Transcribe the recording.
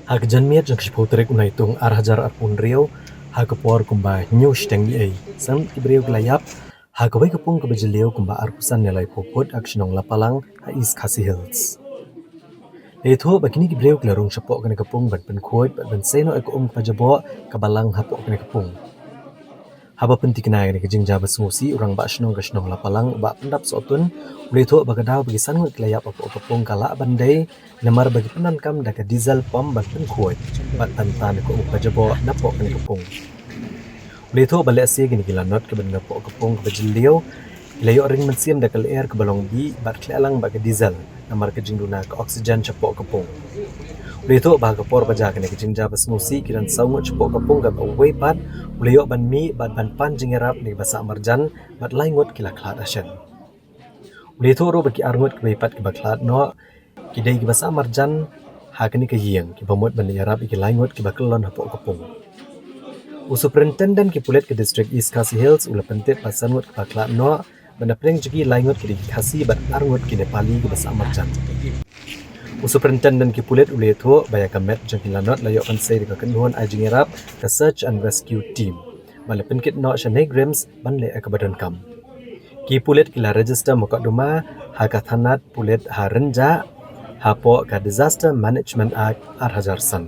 Hak janmiat jang kishpautrek unaitung arhajar arpun riau hak por kumba nyush tengi ei sam ibreu glayap hak wai kapung kabajeliau kumba arpusan nelai popot akshinong lapalang ha East Khasi Hills. Leitho bakini gibreu glarung shapok kana kapung ban penkuat ban seno ek pajabo kabalang hapok kana kapung. Haba penting kenai ni kejing jaba sungusi orang ba shnong kashnong lapalang ba pendap sotun leitho bagadau bagi sangut layap apa kapung kala bandai namar bagi penan kam daka diesel pom ban penkuat bat tantan ko pajabo napok kana kapung. Leitho balik asia gini gilanot ke ban napok kapung ke bajiliau layo ring mensiam daka air ke balong bi bat klelang bagi diesel namar kejing duna ke oksigen capok kapung. Leito bahaga por baja kene kejing jaba smusi kiran saungut cepok kapung gab away pad uleo ban mi ban pan jingerap ni basa marjan bat laingut kila klat asyan. Leito ro baki arngut ke pat ke baklat no kidai ke basa marjan ha kene ke yeng ki pamut ban yarap ki laingut ki bakelon hapok kapung. Superintendent ki pulet ke district East Khasi Hills ula pentit pasangut ke baklat no banda preng jugi laingut ki khasi bat arngut ki Nepali ke basa marjan. Superintendent ki pulet uletho baya kamet jangkilanot layo kansai di kakenduan ajingerap the search and rescue team bale penkit no shanay grims banle akabadan kam ki pulet kila register mukaduma hakathanat pulet ha renja hapo ka disaster management act arhajar san